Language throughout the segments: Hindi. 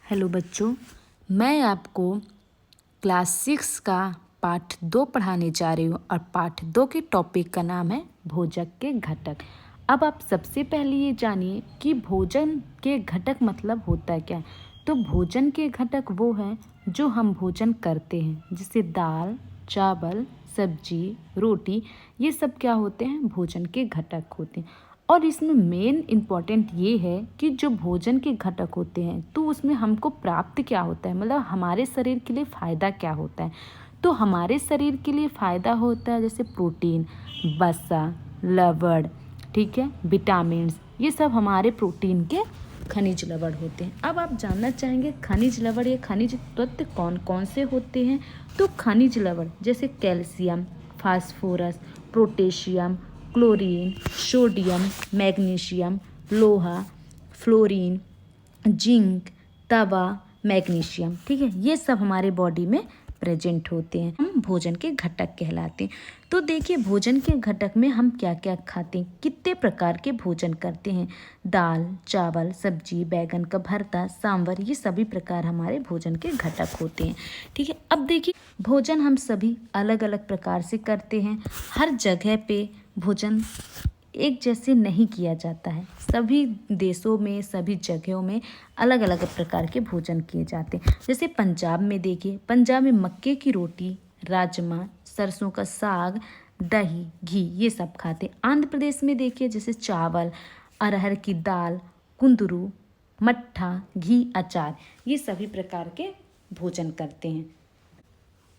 हेलो बच्चों, मैं आपको क्लास 6 का पाठ 2 पढ़ाने जा रही हूँ और पाठ 2 के टॉपिक का नाम है भोजन के घटक। अब आप सबसे पहले ये जानिए कि भोजन के घटक मतलब होता है क्या। तो भोजन के घटक वो हैं जो हम भोजन करते हैं, जैसे दाल, चावल, सब्जी, रोटी, ये सब क्या होते हैं, भोजन के घटक होते हैं। और इसमें मेन इम्पॉर्टेंट ये है कि जो भोजन के घटक होते हैं तो उसमें हमको प्राप्त क्या होता है, मतलब हमारे शरीर के लिए फ़ायदा क्या होता है। तो हमारे शरीर के लिए फ़ायदा होता है जैसे प्रोटीन, वसा, लवण, ठीक है, विटामिन्स, ये सब हमारे प्रोटीन के खनिज लवण होते हैं। अब आप जानना चाहेंगे खनिज लवण या खनिज तत्व कौन कौन से होते हैं। तो खनिज लवण जैसे calcium, phosphorus, potassium, chlorine, sodium, magnesium, लोहा, फ्लोरीन, जिंक, तवा, मैग्नीशियम, ठीक है, ये सब हमारे बॉडी में प्रेजेंट होते हैं, हम भोजन के घटक कहलाते हैं। तो देखिए भोजन के घटक में हम क्या क्या खाते हैं, कितने प्रकार के भोजन करते हैं। दाल, चावल, सब्जी, बैगन का भरता, सांभर, ये सभी प्रकार हमारे भोजन के घटक होते हैं, ठीक है। अब देखिए भोजन हम सभी अलग अलग प्रकार से करते हैं। हर जगह पे भोजन एक जैसे नहीं किया जाता है, सभी देशों में सभी जगहों में अलग अलग प्रकार के भोजन किए जाते हैं। जैसे पंजाब में देखिए, पंजाब में मक्के की रोटी, राजमा, सरसों का साग, दही, घी, ये सब खाते हैं। आंध्र प्रदेश में देखिए जैसे चावल, अरहर की दाल, कुंदरू, मट्ठा, घी, अचार, ये सभी प्रकार के भोजन करते हैं।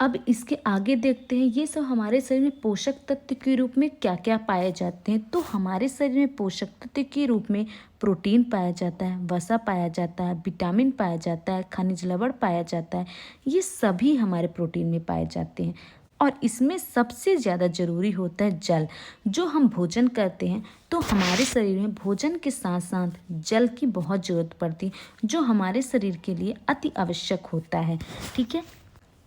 अब इसके आगे देखते हैं ये सब हमारे शरीर में पोषक तत्व के रूप में क्या क्या पाए जाते हैं। तो हमारे शरीर में पोषक तत्व के रूप में प्रोटीन पाया जाता है, वसा पाया जाता है, विटामिन पाया जाता है, खनिज लवण पाया जाता है, ये सभी हमारे प्रोटीन में पाए जाते हैं। और इसमें सबसे ज़्यादा ज़रूरी होता है जल। जो हम भोजन करते हैं तो हमारे शरीर में भोजन के साथ साथ जल की बहुत ज़रूरत पड़ती है, जो हमारे शरीर के लिए अति आवश्यक होता है, ठीक है।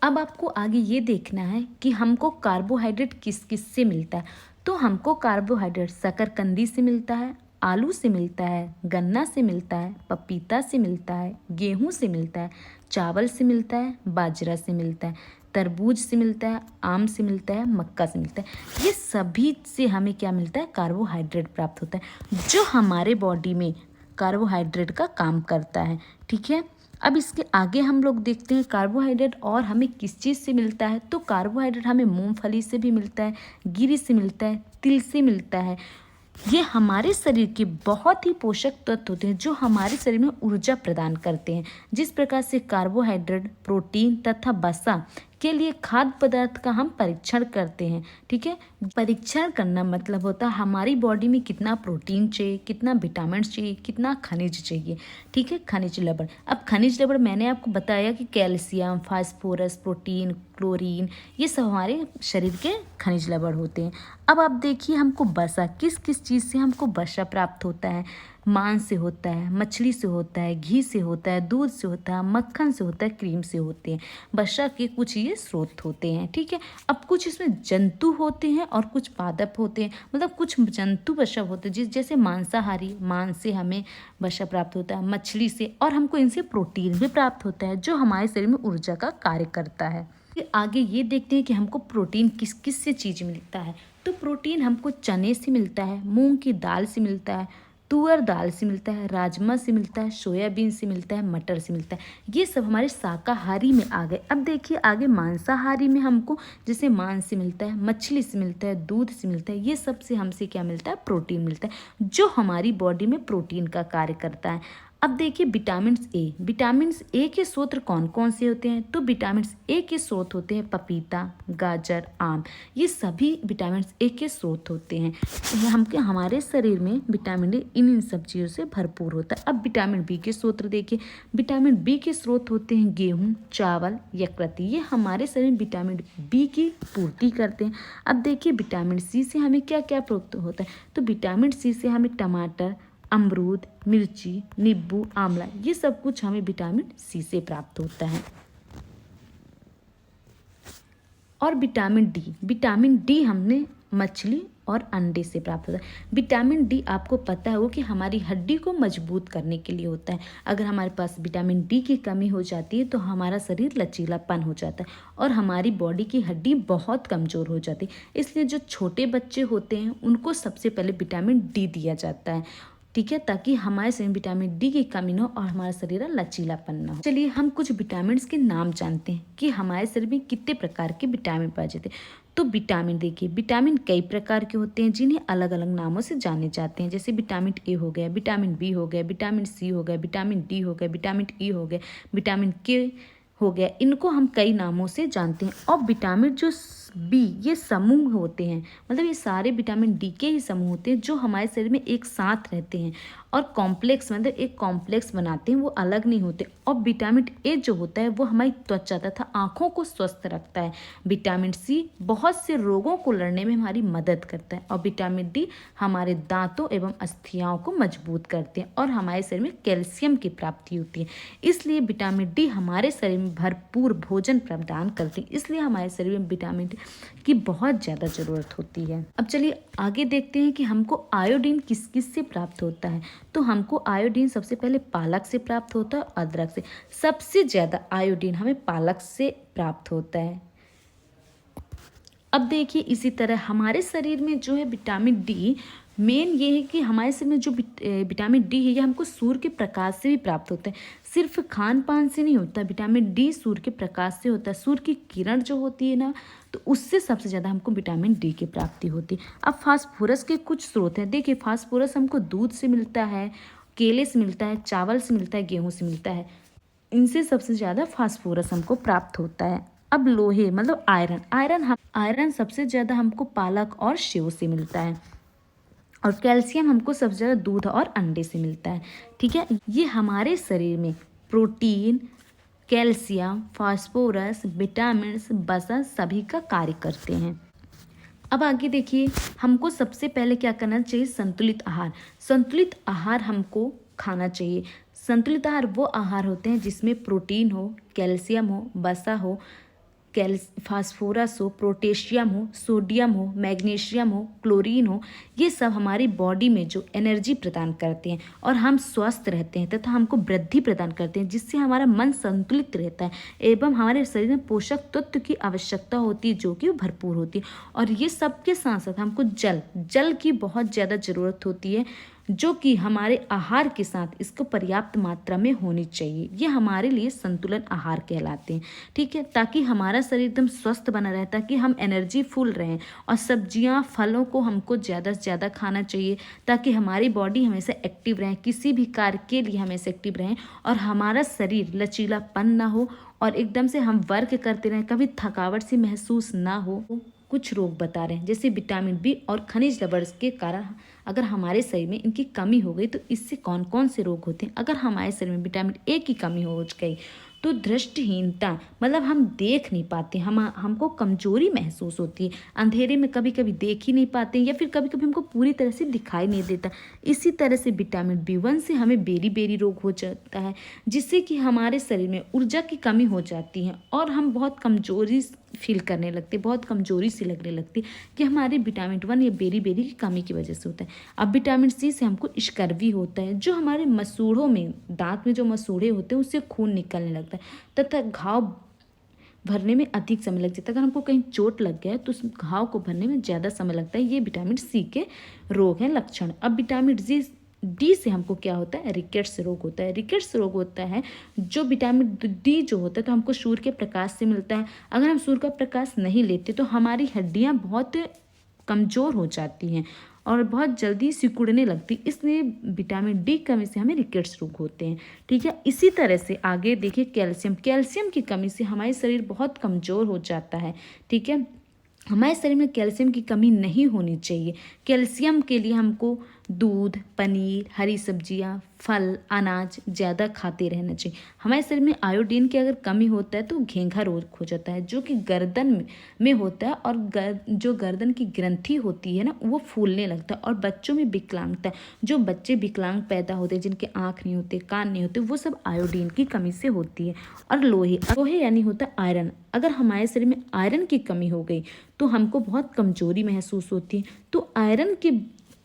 अब आपको आगे ये देखना है कि हमको कार्बोहाइड्रेट किस किस से मिलता है। तो हमको कार्बोहाइड्रेट शकरकंदी से मिलता है, आलू से मिलता है, गन्ना से मिलता है, पपीता से मिलता है, गेहूं से मिलता है, चावल से मिलता है, बाजरा से मिलता है, तरबूज से मिलता है, आम से मिलता है, मक्का से मिलता है। ये सभी से हमें क्या मिलता है, कार्बोहाइड्रेट प्राप्त होता है, जो हमारे बॉडी में कार्बोहाइड्रेट का काम करता है, ठीक है। अब इसके आगे हम लोग देखते हैं कार्बोहाइड्रेट और हमें किस चीज़ से मिलता है। तो कार्बोहाइड्रेट हमें मूंगफली से भी मिलता है, गिरी से मिलता है, तिल से मिलता है। ये हमारे शरीर के बहुत ही पोषक तत्व होते हैं जो हमारे शरीर में ऊर्जा प्रदान करते हैं। जिस प्रकार से कार्बोहाइड्रेट, प्रोटीन तथा वसा के लिए खाद्य पदार्थ का हम परीक्षण करते हैं, ठीक है। परीक्षण करना मतलब होता है हमारी बॉडी में कितना प्रोटीन चाहिए, कितना विटामिन चाहिए, कितना खनिज चाहिए, ठीक है, खनिज लवण। अब खनिज लवण मैंने आपको बताया कि कैल्शियम, फास्फोरस, प्रोटीन, क्लोरीन, ये सब हमारे शरीर के खनिज लवण होते हैं। अब आप देखिए हमको वसा किस किस चीज़ से हमको वसा प्राप्त होता है। मांस से होता है, मछली से होता है, घी से होता है, दूध से होता है, मक्खन से होता है, क्रीम से होते हैं। वसा के कुछ ये स्रोत होते हैं, ठीक है। अब कुछ इसमें जंतु होते हैं और कुछ पादप होते हैं, मतलब कुछ जंतु वसा होते हैं जैसे मांसाहारी, मांस से हमें वसा प्राप्त होता है, मछली से, और हमको इनसे प्रोटीन भी प्राप्त होता है जो हमारे शरीर में ऊर्जा का कार्य करता है। आगे ये देखते हैं कि हमको प्रोटीन किस किस से चीज़ मिलता है। तो प्रोटीन हमको चने से मिलता है, मूंग की दाल से मिलता है, तुअर दाल से मिलता है, राजमा से मिलता है, सोयाबीन से मिलता है, मटर से मिलता है। ये सब हमारे शाकाहारी में आ गए। अब देखिए आगे मांसाहारी में हमको जैसे मांस से मिलता है, मछली से मिलता है, दूध से मिलता है, ये सब से हमसे क्या मिलता है, प्रोटीन मिलता है जो हमारी बॉडी में प्रोटीन का कार्य करता है। अब देखिए विटामिन ए के स्रोत कौन कौन से होते हैं। तो विटामिन ए के स्रोत होते हैं पपीता, गाजर, आम, ये सभी विटामिन ए के स्रोत होते हैं। हमारे शरीर में विटामिन ए इन सब चीज़ों से भरपूर होता है। अब विटामिन बी के स्रोत देखिए, विटामिन बी के स्रोत होते हैं गेहूँ, चावल, यकृत, ये हमारे शरीर में विटामिन बी की पूर्ति करते हैं। अब देखिए विटामिन सी से हमें क्या क्या प्राप्त होता है। तो विटामिन सी से हमें टमाटर, अमरूद, मिर्ची, नींबू, आंवला, ये सब कुछ हमें विटामिन सी से प्राप्त होता है। और विटामिन डी हमने मछली और अंडे से प्राप्त होता है। विटामिन डी आपको पता है वो कि हमारी हड्डी को मजबूत करने के लिए होता है। अगर हमारे पास विटामिन डी की कमी हो जाती है तो हमारा शरीर लचीलापन हो जाता है और हमारी बॉडी की हड्डी बहुत कमज़ोर हो जाती है। इसलिए जो छोटे बच्चे होते हैं उनको सबसे पहले विटामिन डी दिया जाता है, ठीक है, ताकि हमारे शरीर में विटामिन डी की कमी न हो और हमारा शरीर लचीलापन न हो। चलिए हम कुछ विटामिन के नाम जानते हैं कि हमारे शरीर में कितने प्रकार के विटामिन पाए जाते हैं। तो विटामिन, देखिए विटामिन कई प्रकार के होते हैं जिन्हें अलग अलग नामों से जाने जाते हैं। जैसे विटामिन ए हो गया, विटामिन बी हो गया, विटामिन सी हो गया, विटामिन डी हो गया, विटामिन ई हो गया, विटामिन के हो गया। इनको हम कई नामों से जानते हैं। और विटामिन जो बी, ये समूह होते हैं, मतलब ये सारे विटामिन डी के ही समूह होते हैं जो हमारे शरीर में एक साथ रहते हैं और कॉम्प्लेक्स, मतलब एक कॉम्प्लेक्स बनाते हैं, वो अलग नहीं होते। और विटामिन ए जो होता है वो हमारी त्वचा तथा आँखों को स्वस्थ रखता है। विटामिन सी बहुत से रोगों को लड़ने में हमारी मदद करता है। और विटामिन डी हमारे दांतों एवं अस्थियाओं को मजबूत करते हैं और हमारे शरीर में कैल्शियम की प्राप्ति होती है। इसलिए विटामिन डी हमारे शरीर में भरपूर भोजन प्रदान करती है। इसलिए हमारे शरीर में विटामिन डी की बहुत ज़्यादा ज़रूरत होती है। अब चलिए आगे देखते हैं कि हमको आयोडीन किस किस से प्राप्त होता है। तो हमको आयोडीन सबसे पहले पालक से प्राप्त होता है और अदरक से। सबसे ज़्यादा आयोडीन हमें पालक से प्राप्त होता है। अब देखिए इसी तरह हमारे शरीर में जो है विटामिन डी, मेन ये है कि हमारे शरीर में जो विटामिन डी है ये हमको सूर्य के प्रकाश से भी प्राप्त होता है। सिर्फ खान पान से नहीं होता, विटामिन डी सूर्य के प्रकाश से होता है। सूर्य की किरण जो होती है ना, तो उससे सबसे ज़्यादा हमको विटामिन डी की प्राप्ति होती है। अब फास्फोरस के कुछ स्रोत हैं। देखिए फास्फोरस हमको दूध से मिलता है, केले से मिलता है, चावल से मिलता है, गेहूँ से मिलता है। इनसे सबसे ज़्यादा फास्फोरस हमको प्राप्त होता है। अब लोहे मतलब आयरन सबसे ज़्यादा हमको पालक और सेव से मिलता है। और कैल्शियम हमको सबसे ज़्यादा दूध और अंडे से मिलता है, ठीक है। ये हमारे शरीर में प्रोटीन, कैल्शियम, फास्फोरस, विटामिन, वसा सभी का कार्य करते हैं। अब आगे देखिए हमको सबसे पहले क्या करना चाहिए, संतुलित आहार। संतुलित आहार हमको खाना चाहिए। संतुलित आहार वो आहार होते हैं जिसमें प्रोटीन हो, कैल्शियम हो, वसा हो, फास्फोरस हो, पोटेशियम हो, सोडियम हो, मैग्नीशियम हो, क्लोरीन हो। ये सब हमारी बॉडी में जो एनर्जी प्रदान करते हैं और हम स्वस्थ रहते हैं तथा हमको वृद्धि प्रदान करते हैं, जिससे हमारा मन संतुलित रहता है एवं हमारे शरीर में पोषक तत्व की आवश्यकता होती है जो कि भरपूर होती है। और ये सब के साथ साथ हमको जल की बहुत ज़्यादा ज़रूरत होती है, जो कि हमारे आहार के साथ इसको पर्याप्त मात्रा में होनी चाहिए। ये हमारे लिए संतुलन आहार कहलाते हैं, ठीक है, ताकि हमारा शरीर एकदम स्वस्थ बना रहे, ताकि हम एनर्जी फुल रहें। और सब्जियां, फलों को हमको ज़्यादा से ज़्यादा खाना चाहिए ताकि हमारी बॉडी हमेशा एक्टिव रहे, किसी भी कार्य के लिए हमेशा एक्टिव रहें और हमारा शरीर लचीलापन ना हो और एकदम से हम वर्क करते रहें, कभी थकावट सी महसूस ना हो। कुछ रोग बता रहे हैं जैसे विटामिन बी और खनिज लवण के कारण अगर हमारे शरीर में इनकी कमी हो गई तो इससे कौन कौन से रोग होते हैं। अगर हमारे शरीर में विटामिन ए की कमी हो गई तो दृष्टिहीनता, मतलब हम देख नहीं पाते, हमको कमजोरी महसूस होती है, अंधेरे में कभी कभी देख ही नहीं पाते या फिर कभी कभी हमको पूरी तरह से दिखाई नहीं देता। इसी तरह से विटामिन बी1 से हमें बेरी रोग हो जाता है, जिससे कि हमारे शरीर में ऊर्जा की कमी हो जाती है और हम बहुत कमजोरी फील करने लगते, बहुत कमजोरी सी लगने लगती कि हमारे विटामिन 1 या बेरी की कमी की वजह से होता है। अब विटामिन सी से हमको स्कर्वी होता है, जो हमारे मसूड़ों में, दांत में जो मसूड़े होते हैं उससे खून निकलने लगता है तथा घाव भरने में अधिक समय लग जाता है। अगर हमको कहीं चोट लग गया तो उस घाव को भरने में ज़्यादा समय लगता है। ये विटामिन सी के रोग हैं, लक्षण। अब विटामिन डी से हमको क्या होता है, रिकेट्स रोग होता है। रिकेट्स रोग होता है जो विटामिन डी जो होता है तो हमको सूर्य के प्रकाश से मिलता है। अगर हम सूर्य का प्रकाश नहीं लेते तो हमारी हड्डियां बहुत कमज़ोर हो जाती हैं और बहुत जल्दी सिकुड़ने लगती, इसलिए विटामिन डी कमी से हमें रिकेट्स रोग होते हैं, ठीक है। इसी तरह से आगे देखिए कैल्शियम की कमी से हमारे शरीर बहुत कमज़ोर हो जाता है, ठीक है। हमारे शरीर में कैल्शियम की कमी नहीं होनी चाहिए। कैल्शियम के लिए हमको दूध, पनीर, हरी सब्जियां, फल, अनाज ज़्यादा खाते रहना चाहिए। हमारे शरीर में आयोडीन की अगर कमी होता है तो घेंघा रोग हो जाता है, जो कि गर्दन में होता है, और जो गर्दन की ग्रंथि होती है ना, वो फूलने लगता है। और बच्चों में विकलांगता, जो बच्चे विकलांग पैदा होते हैं, जिनके आँख नहीं होते, कान नहीं होते, वो सब आयोडीन की कमी से होती है। और लोहे यानी होता है आयरन। अगर हमारे शरीर में आयरन की कमी हो गई तो हमको बहुत कमजोरी महसूस होती है। तो आयरन की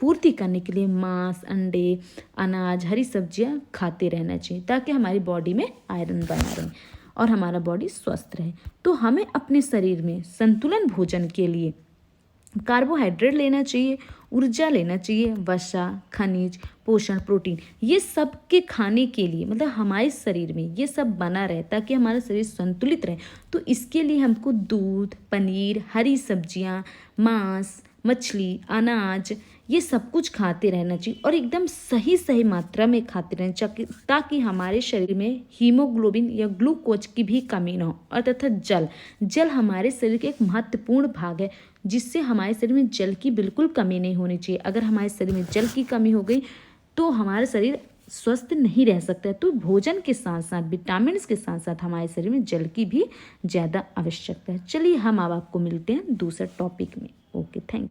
पूर्ति करने के लिए मांस, अंडे, अनाज, हरी सब्जियां खाते रहना चाहिए, ताकि हमारी बॉडी में आयरन बना रहे और हमारा बॉडी स्वस्थ रहे। तो हमें अपने शरीर में संतुलन भोजन के लिए कार्बोहाइड्रेट लेना चाहिए, ऊर्जा लेना चाहिए, वसा, खनिज, पोषण, प्रोटीन, ये सब के खाने के लिए, मतलब हमारे शरीर में ये सब बना रहे ताकि हमारा शरीर संतुलित रहे। तो इसके लिए हमको दूध, पनीर, हरी सब्जियां, मांस, मछली, अनाज, ये सब कुछ खाते रहना चाहिए, और एकदम सही सही मात्रा में खाते रहना चाहिए, ताकि हमारे शरीर में हीमोग्लोबिन या ग्लूकोज की भी कमी ना हो। और तथा जल हमारे शरीर का एक महत्वपूर्ण भाग है, जिससे हमारे शरीर में जल की बिल्कुल कमी नहीं होनी चाहिए। अगर हमारे शरीर में जल की कमी हो गई तो हमारा शरीर स्वस्थ नहीं रह सकता है। तो भोजन के साथ साथ, विटामिन के साथ साथ हमारे शरीर में जल की भी ज़्यादा आवश्यकता है। चलिए हम अब आपको मिलते हैं दूसरे टॉपिक में। Okay, thank you.